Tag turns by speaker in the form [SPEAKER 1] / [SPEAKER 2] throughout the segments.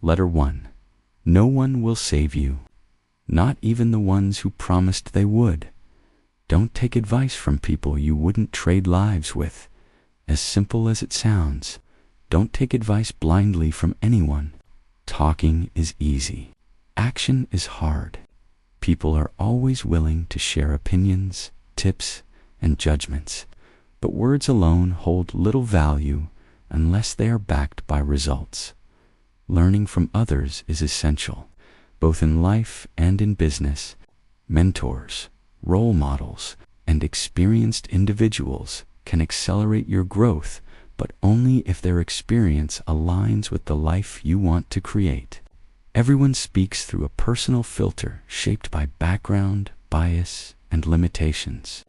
[SPEAKER 1] Letter 1. No one will save you, not even the ones who promised they would. Don't take advice from people you wouldn't trade lives with. As simple as it sounds, don't take advice blindly from anyone. Talking is easy. Action is hard. People are always willing to share opinions, tips, and judgments, but words alone hold little value unless they are backed by results. Learning from others is essential, both in life and in business. Mentors, role models, and experienced individuals can accelerate your growth, but only if their experience aligns with the life you want to create. Everyone speaks through a personal filter shaped by background, bias, and limitations.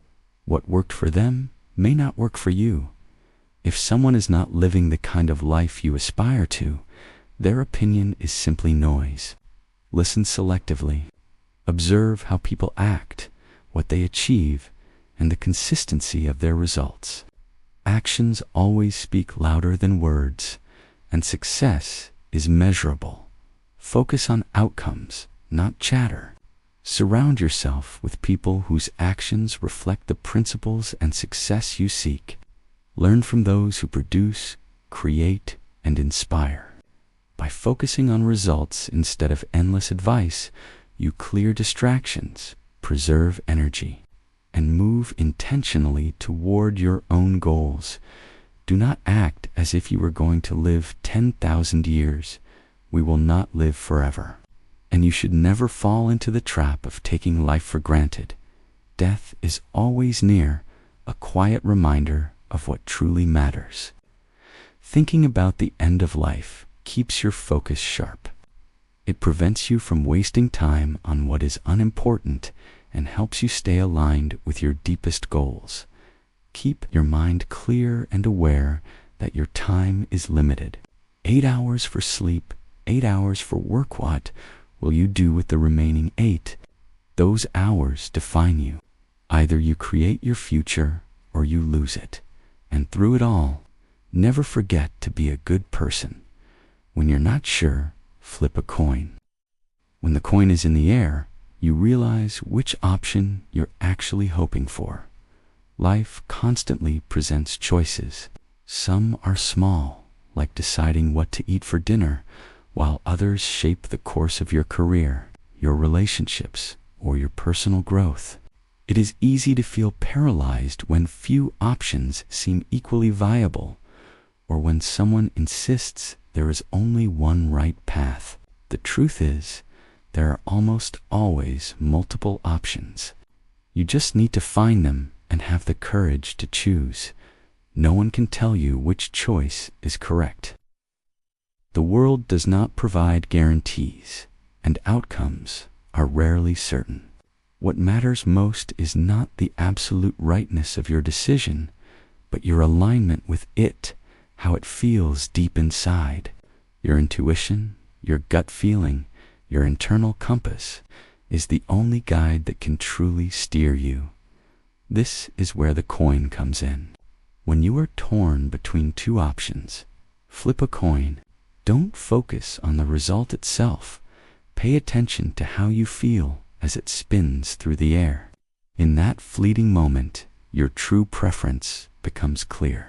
[SPEAKER 1] What worked for them may not work for you. If someone is not living the kind of life you aspire to, their opinion is simply noise. Listen selectively. Observe how people act, what they achieve, and the consistency of their results. Actions always speak louder than words, and success is measurable. Focus on outcomes, not chatter. Surround yourself with people whose actions reflect the principles and success you seek. Learn from those who produce, create, and inspire. By focusing on results instead of endless advice, you clear distractions, preserve energy, and move intentionally toward your own goals. Do not act as if you were going to live 10,000 years. We will not live forever. And you should never fall into the trap of taking life for granted. Death is always near, a quiet reminder of what truly matters. Thinking about the end of life keeps your focus sharp. It prevents you from wasting time on what is unimportant and helps you stay aligned with your deepest goals. Keep your mind clear and aware that your time is limited. 8 hours for sleep, 8 hours for work. What will you do with the remaining 8? Those hours define you. Either you create your future or you lose it. And through it all, never forget to be a good person. When you're not sure, flip a coin. When the coin is in the air, you realize which option you're actually hoping for. Life constantly presents choices. Some are small, like deciding what to eat for dinner, while others shape the course of your career, your relationships, or your personal growth. It is easy to feel paralyzed when few options seem equally viable, or when someone insists there is only one right path. The truth is, there are almost always multiple options. You just need to find them and have the courage to choose. No one can tell you which choice is correct. The world does not provide guarantees, and outcomes are rarely certain. What matters most is not the absolute rightness of your decision, but your alignment with it, how it feels deep inside. Your intuition, your gut feeling, your internal compass is the only guide that can truly steer you. This is where the coin comes in. When you are torn between two options, flip a coin. Don't focus on the result itself. Pay attention to how you feel as it spins through the air. In that fleeting moment, your true preference becomes clear.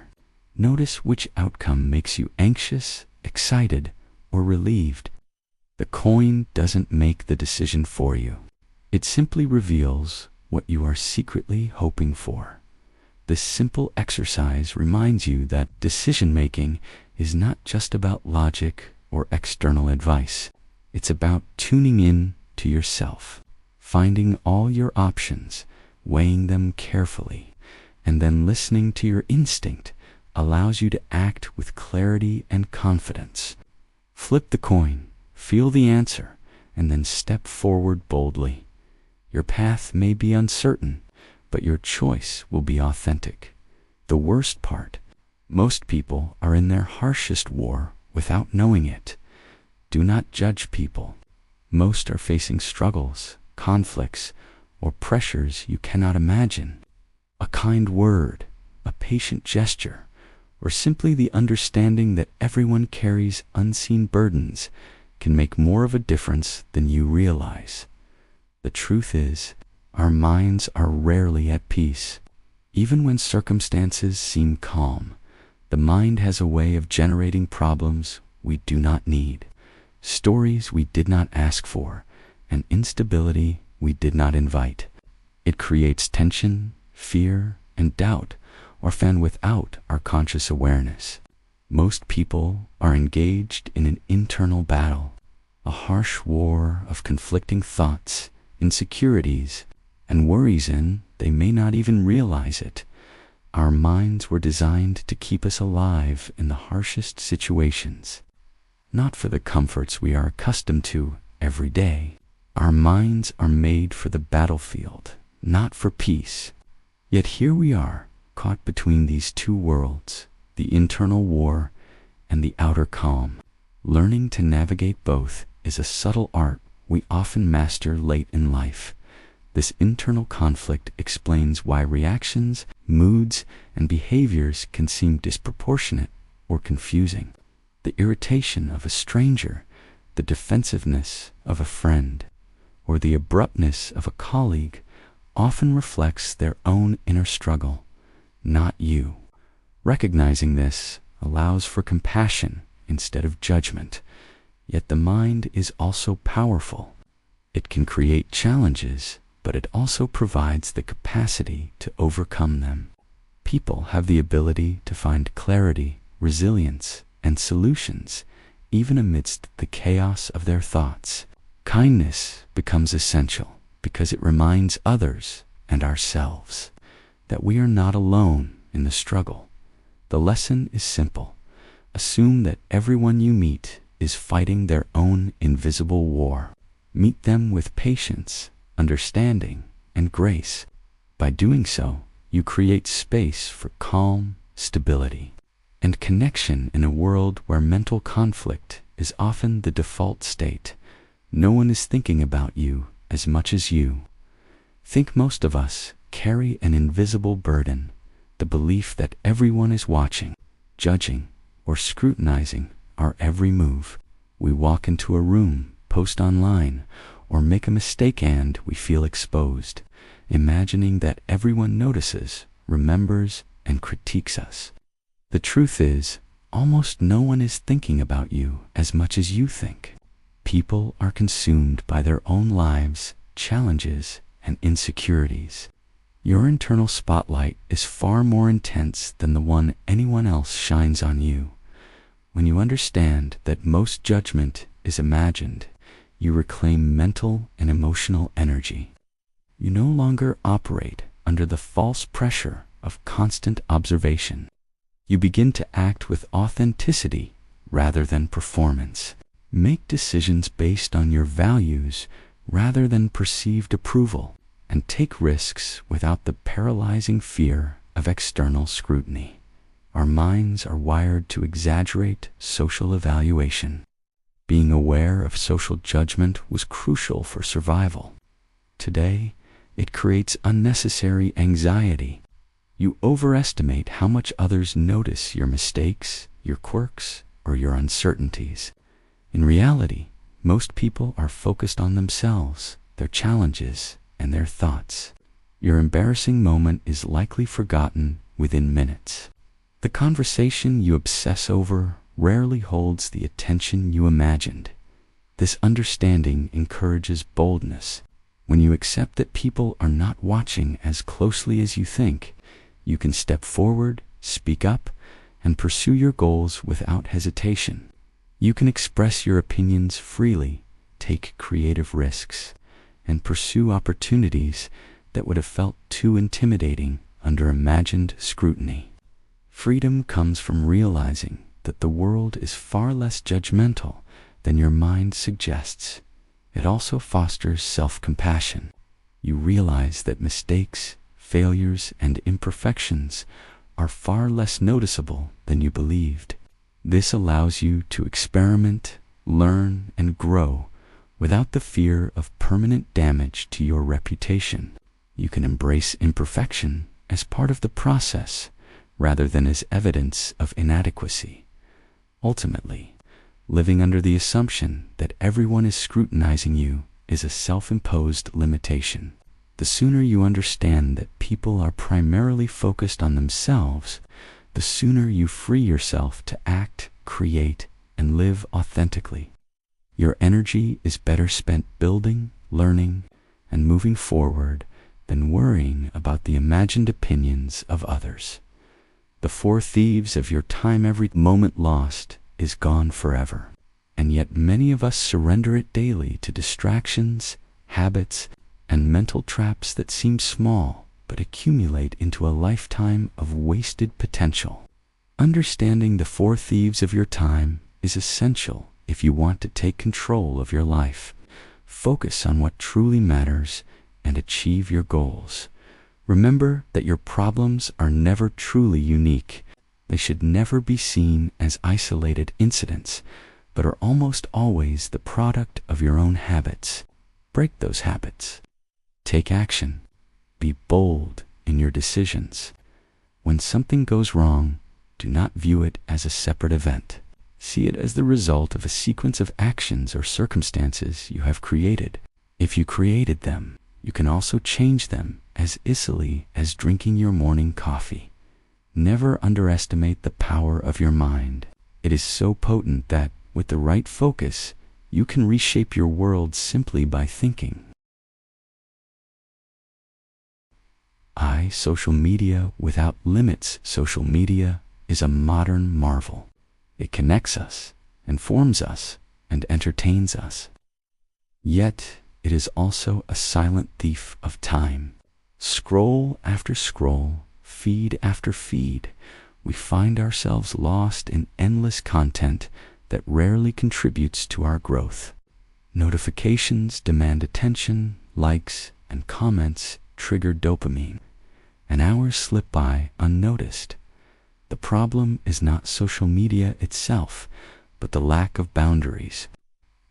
[SPEAKER 1] Notice which outcome makes you anxious, excited, or relieved. The coin doesn't make the decision for you. It simply reveals what you are secretly hoping for. This simple exercise reminds you that decision-making is not just about logic or external advice. It's about tuning in to yourself, finding all your options, weighing them carefully, and then listening to your instinct allows you to act with clarity and confidence. Flip the coin, feel the answer, and then step forward boldly. Your path may be uncertain, but your choice will be authentic. The worst part, most people are in their harshest war without knowing it. Do not judge people. Most are facing struggles, conflicts, or pressures you cannot imagine. A kind word, a patient gesture, or simply the understanding that everyone carries unseen burdens can make more of a difference than you realize. The truth is, our minds are rarely at peace. Even when circumstances seem calm, the mind has a way of generating problems we do not need, stories we did not ask for, and instability we did not invite. It creates tension, fear, and doubt, often without our conscious awareness. Most people are engaged in an internal battle, a harsh war of conflicting thoughts, insecurities, and worries, and they may not even realize it. Our minds were designed to keep us alive in the harshest situations, not for the comforts we are accustomed to every day. Our minds are made for the battlefield, not for peace. Yet here we are, caught between these two worlds, the internal war and the outer calm. Learning to navigate both is a subtle art we often master late in life. This internal conflict explains why reactions, moods, and behaviors can seem disproportionate or confusing. The irritation of a stranger, the defensiveness of a friend, or the abruptness of a colleague often reflects their own inner struggle, not you. Recognizing this allows for compassion instead of judgment. Yet the mind is also powerful. It can create challenges, but it also provides the capacity to overcome them. People have the ability to find clarity, resilience, and solutions, even amidst the chaos of their thoughts. Kindness becomes essential because it reminds others and ourselves that we are not alone in the struggle. The lesson is simple. Assume that everyone you meet is fighting their own invisible war. Meet them with patience, understanding, and grace. By doing so, you create space for calm, stability, and connection in a world where mental conflict is often the default state. No one is thinking about you as much as you. Think most of us carry an invisible burden, the belief that everyone is watching, judging, or scrutinizing our every move. We walk into a room, post online, or make a mistake and we feel exposed, imagining that everyone notices, remembers, and critiques us. The truth is, almost no one is thinking about you as much as you think. People are consumed by their own lives, challenges, and insecurities. Your internal spotlight is far more intense than the one anyone else shines on you. When you understand that most judgment is imagined, you reclaim mental and emotional energy. You no longer operate under the false pressure of constant observation. You begin to act with authenticity rather than performance. Make decisions based on your values rather than perceived approval, and take risks without the paralyzing fear of external scrutiny. Our minds are wired to exaggerate social evaluation. Being aware of social judgment was crucial for survival. Today, it creates unnecessary anxiety. You overestimate how much others notice your mistakes, your quirks, or your uncertainties. In reality, most people are focused on themselves, their challenges, and their thoughts. Your embarrassing moment is likely forgotten within minutes. The conversation you obsess over rarely holds the attention you imagined. This understanding encourages boldness. When you accept that people are not watching as closely as you think, you can step forward, speak up, and pursue your goals without hesitation. You can express your opinions freely, take creative risks, and pursue opportunities that would have felt too intimidating under imagined scrutiny. Freedom comes from realizing that the world is far less judgmental than your mind suggests. It also fosters self-compassion. You realize that mistakes, failures, and imperfections are far less noticeable than you believed. This allows you to experiment, learn, and grow without the fear of permanent damage to your reputation. You can embrace imperfection as part of the process rather than as evidence of inadequacy. Ultimately, Living under the assumption that everyone is scrutinizing you is a self-imposed limitation. The sooner you understand that people are primarily focused on themselves, the sooner you free yourself to act, create, and live authentically. Your energy is better spent building, learning, and moving forward than worrying about the imagined opinions of others. The 4 thieves of your time: every moment lost is gone forever. And yet many of us surrender it daily to distractions, habits, and mental traps that seem small but accumulate into a lifetime of wasted potential. Understanding the 4 thieves of your time is essential if you want to take control of your life, focus on what truly matters, and achieve your goals. Remember that your problems are never truly unique. They should never be seen as isolated incidents, but are almost always the product of your own habits. Break those habits. Take action. Be bold in your decisions. When something goes wrong, do not view it as a separate event. See it as the result of a sequence of actions or circumstances you have created. If you created them, you can also change them as easily as drinking your morning coffee. Never underestimate the power of your mind. It is so potent that, with the right focus, you can reshape your world simply by thinking. Social media without limits. Social media is a modern marvel. It connects us, informs us, and entertains us. Yet, it is also a silent thief of time. Scroll after scroll, feed after feed, we find ourselves lost in endless content that rarely contributes to our growth. Notifications demand attention, likes, and comments trigger dopamine, and hours slip by unnoticed. The problem is not social media itself, but the lack of boundaries.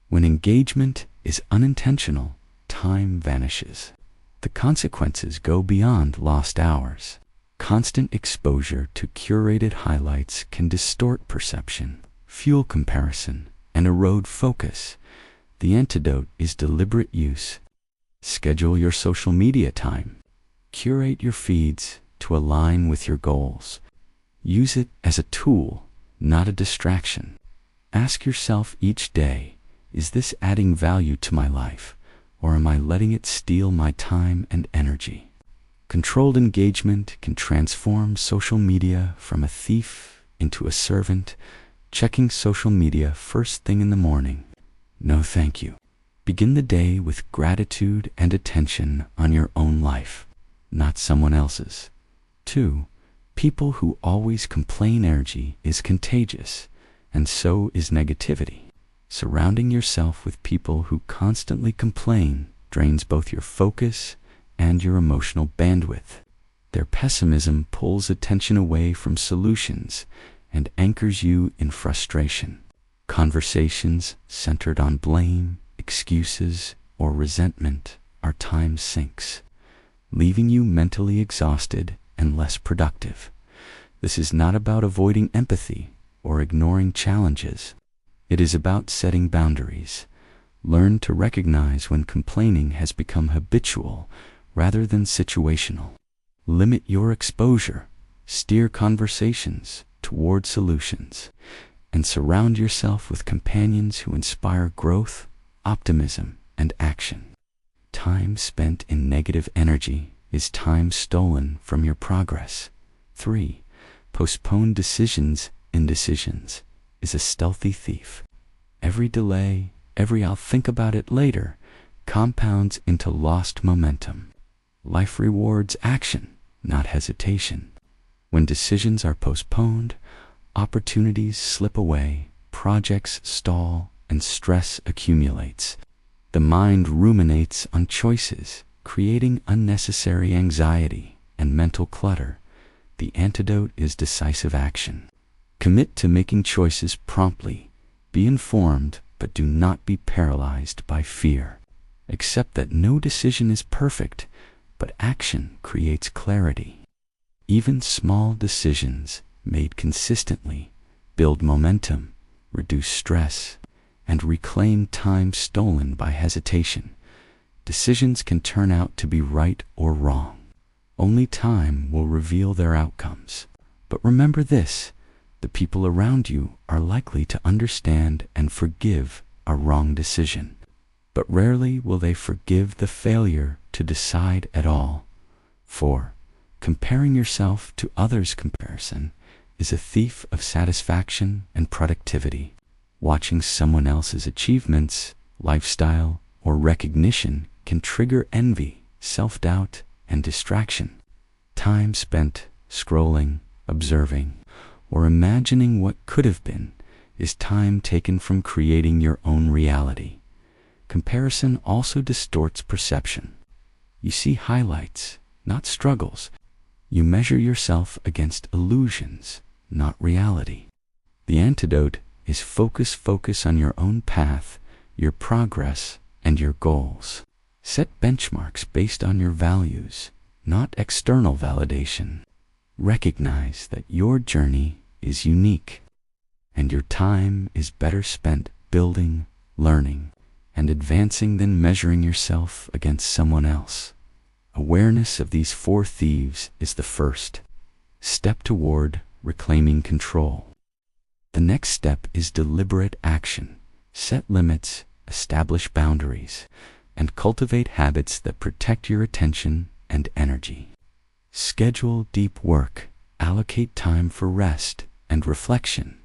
[SPEAKER 1] When engagement is unintentional, time vanishes. The consequences go beyond lost hours. Constant exposure to curated highlights can distort perception, fuel comparison, and erode focus. The antidote is deliberate use. Schedule your social media time. Curate your feeds to align with your goals. Use it as a tool, not a distraction. Ask yourself each day, is this adding value to my life, or am I letting it steal my time and energy? Controlled engagement can transform social media from a thief into a servant. Checking social media first thing in the morning. No, thank you. Begin the day with gratitude and attention on your own life, not someone else's. 2. People who always complain. Energy is contagious, and so is negativity. Surrounding yourself with people who constantly complain drains both your focus and your emotional bandwidth. Their pessimism pulls attention away from solutions and anchors you in frustration. Conversations centered on blame, excuses, or resentment are time sinks, leaving you mentally exhausted and less productive. This is not about avoiding empathy or ignoring challenges. It is about setting boundaries. Learn to recognize when complaining has become habitual rather than situational. Limit your exposure, steer conversations toward solutions, and surround yourself with companions who inspire growth, optimism, and action. Time spent in negative energy is time stolen from your progress. 3. Postponed decisions. Indecisions is a stealthy thief. Every delay, every "I'll think about it later," compounds into lost momentum. Life rewards action, not hesitation. When decisions are postponed, opportunities slip away, projects stall, and stress accumulates. The mind ruminates on choices, creating unnecessary anxiety and mental clutter. The antidote is decisive action. Commit to making choices promptly. Be informed, but do not be paralyzed by fear. Accept that no decision is perfect, but action creates clarity. Even small decisions, made consistently, build momentum, reduce stress, and reclaim time stolen by hesitation. Decisions can turn out to be right or wrong. Only time will reveal their outcomes. But remember this, the people around you are likely to understand and forgive a wrong decision. But rarely will they forgive the failure to decide at all. 4. Comparing yourself to others' comparison is a thief of satisfaction and productivity. Watching someone else's achievements, lifestyle, or recognition can trigger envy, self-doubt, and distraction. Time spent scrolling, observing, or imagining what could have been is time taken from creating your own reality. Comparison also distorts perception. You see highlights, not struggles. You measure yourself against illusions, not reality. The antidote is focus on your own path, your progress, and your goals. Set benchmarks based on your values, not external validation. Recognize that your journey is unique, and your time is better spent building, learning, and advancing than measuring yourself against someone else. Awareness of these 4 thieves is the first step toward reclaiming control. The next step is deliberate action. Set limits, establish boundaries, and cultivate habits that protect your attention and energy. Schedule deep work, allocate time for rest and reflection,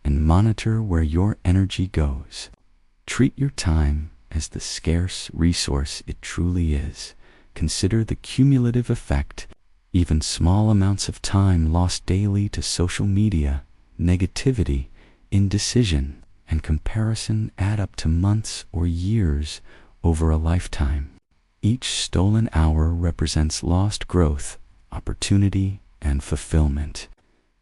[SPEAKER 1] and monitor where your energy goes. Treat your time as the scarce resource it truly is. Consider the cumulative effect. Even small amounts of time lost daily to social media, negativity, indecision, and comparison add up to months or years over a lifetime. Each stolen hour represents lost growth, opportunity, and fulfillment.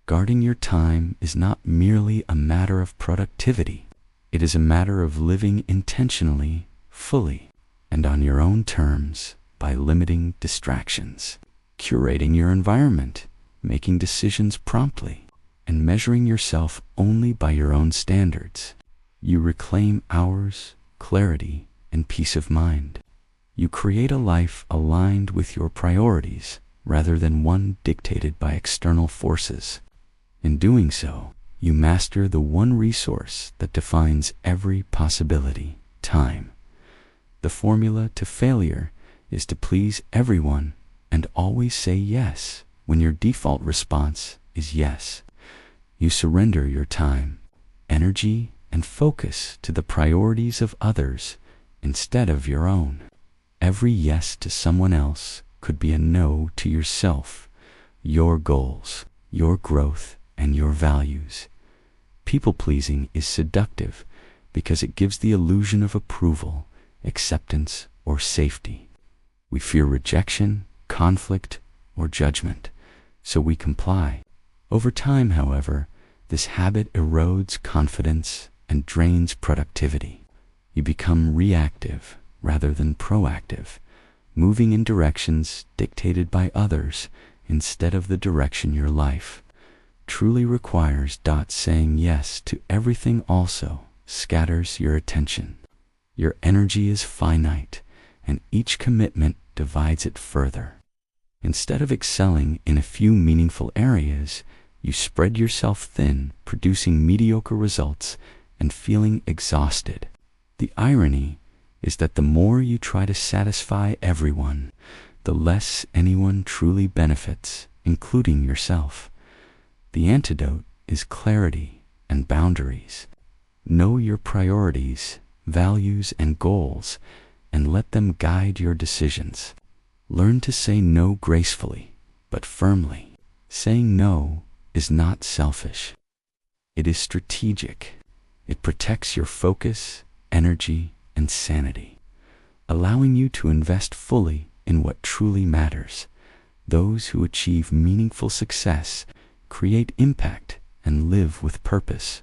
[SPEAKER 1] Guarding your time is not merely a matter of productivity. It is a matter of living intentionally, fully, and on your own terms by limiting distractions, curating your environment, making decisions promptly, and measuring yourself only by your own standards. You reclaim hours, clarity, and peace of mind. You create a life aligned with your priorities rather than one dictated by external forces. In doing so, you master the one resource that defines every possibility: time. The formula to failure is to please everyone and always say yes when your default response is yes. You surrender your time, energy, and focus to the priorities of others instead of your own. Every yes to someone else could be a no to yourself, your goals, your growth, and your values. People-pleasing is seductive because it gives the illusion of approval, acceptance, or safety. We fear rejection, conflict, or judgment, so we comply. Over time, however, this habit erodes confidence and drains productivity. You become reactive rather than proactive, moving in directions dictated by others instead of the direction your life truly requires. Saying yes to everything also scatters your attention. Your energy is finite, and each commitment divides it further. Instead of excelling in a few meaningful areas, you spread yourself thin, producing mediocre results and feeling exhausted. The irony is that the more you try to satisfy everyone, the less anyone truly benefits, including yourself. The antidote is clarity and boundaries. Know your priorities, values, and goals, and let them guide your decisions. Learn to say no gracefully, but firmly. Saying no is not selfish. It is strategic. It protects your focus, energy, and sanity, allowing you to invest fully in what truly matters. Those who achieve meaningful success create impact and live with purpose.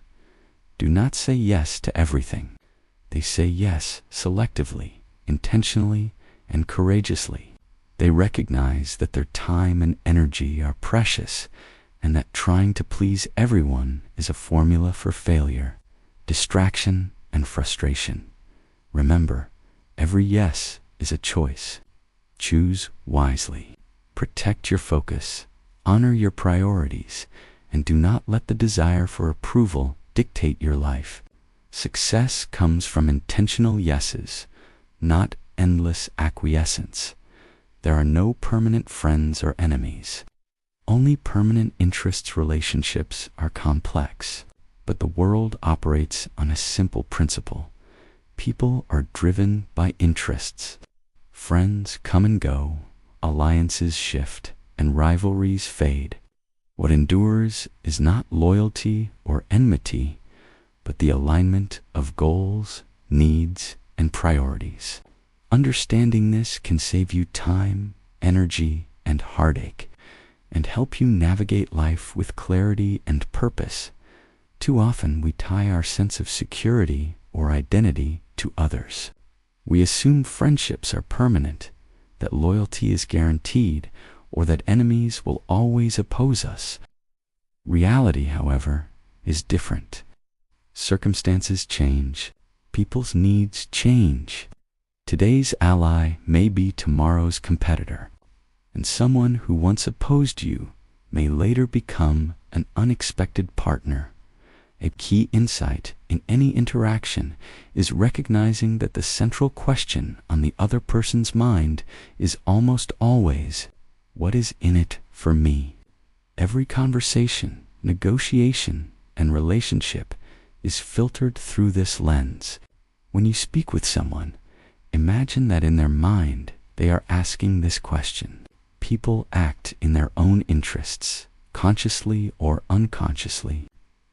[SPEAKER 1] Do not say yes to everything. They say yes selectively, intentionally, and courageously. They recognize that their time and energy are precious and that trying to please everyone is a formula for failure. distraction, and frustration. Remember, every yes is a choice. Choose wisely. Protect your focus, honor your priorities, and do not let the desire for approval dictate your life. Success comes from intentional yeses, not endless acquiescence. There are no permanent friends or enemies. Only permanent interests. Relationships are complex, but the world operates on a simple principle. People are driven by interests. Friends come and go, alliances shift, and rivalries fade. What endures is not loyalty or enmity, but the alignment of goals, needs, and priorities. Understanding this can save you time, energy, and heartache, and help you navigate life with clarity and purpose. Too often we tie our sense of security or identity to others. We assume friendships are permanent, that loyalty is guaranteed, or that enemies will always oppose us. Reality, however, is different. Circumstances change. People's needs change. Today's ally may be tomorrow's competitor, and someone who once opposed you may later become an unexpected partner. A key insight in any interaction is recognizing that the central question on the other person's mind is almost always, what is in it for me? Every conversation, negotiation, and relationship is filtered through this lens. When you speak with someone, imagine that in their mind they are asking this question. People act in their own interests, consciously or unconsciously.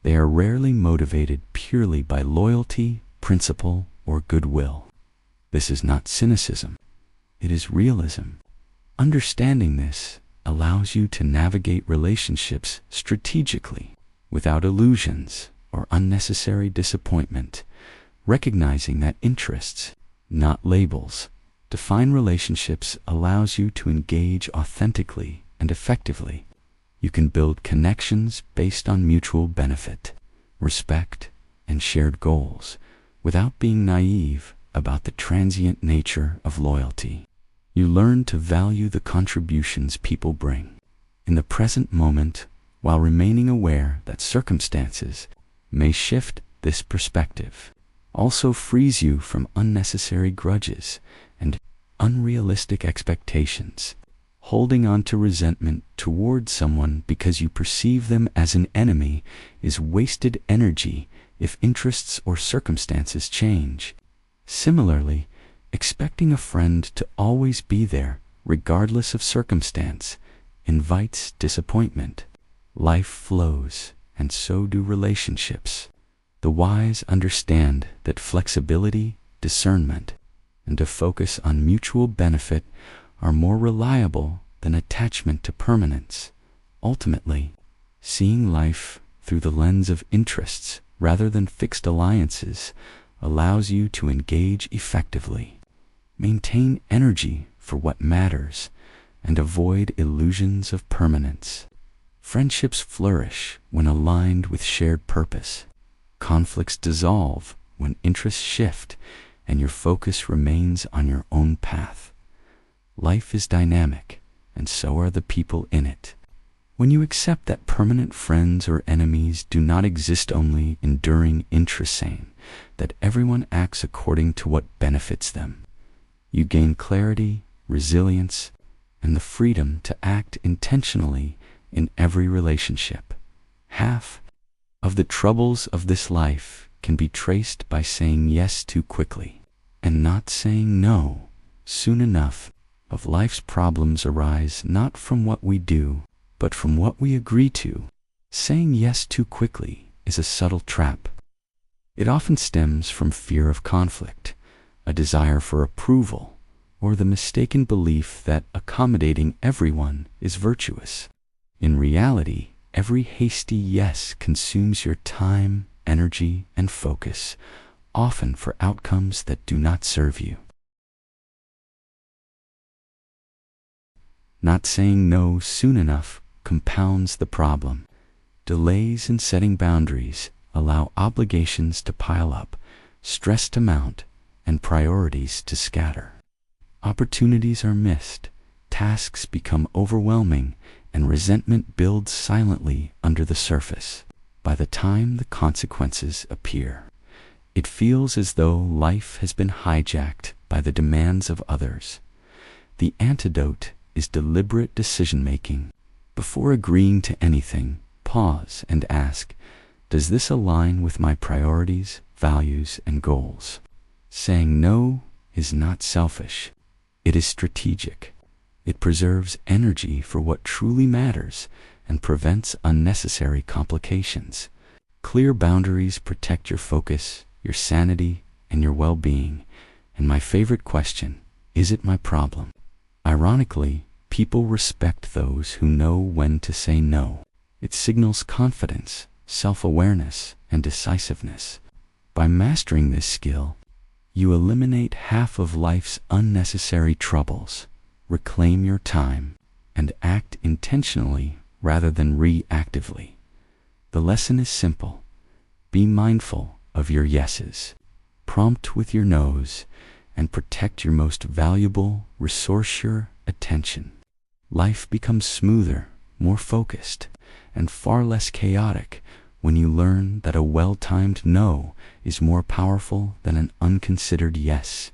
[SPEAKER 1] They are rarely motivated purely by loyalty, principle, or goodwill. This is not cynicism. It is realism. Understanding this allows you to navigate relationships strategically, without illusions or unnecessary disappointment, recognizing that interests, not labels, define relationships allows you to engage authentically and effectively. You can build connections based on mutual benefit, respect, and shared goals, without being naive about the transient nature of loyalty. You learn to value the contributions people bring in the present moment, while remaining aware that circumstances may shift. This perspective also frees you from unnecessary grudges and unrealistic expectations. Holding on to resentment toward someone because you perceive them as an enemy is wasted energy if interests or circumstances change. Similarly, expecting a friend to always be there, regardless of circumstance, invites disappointment. Life flows, and so do relationships. The wise understand that flexibility, discernment, and a focus on mutual benefit are more reliable than attachment to permanence. Ultimately, seeing life through the lens of interests rather than fixed alliances allows you to engage effectively, maintain energy for what matters, and avoid illusions of permanence. Friendships flourish when aligned with shared purpose. Conflicts dissolve when interests shift and your focus remains on your own path. Life is dynamic, and so are the people in it. When you accept that permanent friends or enemies do not exist, only enduring interests, that everyone acts according to what benefits them, you gain clarity, resilience, and the freedom to act intentionally in every relationship. Half of the troubles of this life can be traced by saying yes too quickly and not saying no soon enough. Of life's problems arise not from what we do, but from what we agree to. Saying yes too quickly is a subtle trap. It often stems from fear of conflict, a desire for approval, or the mistaken belief that accommodating everyone is virtuous. In reality, every hasty yes consumes your time, energy, and focus, often for outcomes that do not serve you. Not saying no soon enough compounds the problem. Delays in setting boundaries allow obligations to pile up, stress to mount, and priorities to scatter. Opportunities are missed, tasks become overwhelming, and resentment builds silently under the surface. By the time the consequences appear, it feels as though life has been hijacked by the demands of others. The antidote is deliberate decision-making. Before agreeing to anything, pause and ask, does this align with my priorities, values, and goals? Saying no is not selfish. It is strategic. It preserves energy for what truly matters and prevents unnecessary complications. Clear boundaries protect your focus, your sanity, and your well-being. And my favorite question, is it my problem? Ironically, people respect those who know when to say no. It signals confidence, self-awareness, and decisiveness. By mastering this skill, you eliminate half of life's unnecessary troubles, reclaim your time, and act intentionally rather than reactively. The lesson is simple. Be mindful of your yeses, prompt with your nos, and protect your most valuable resource, your attention. Life becomes smoother, more focused, and far less chaotic when you learn that a well-timed no is more powerful than an unconsidered yes.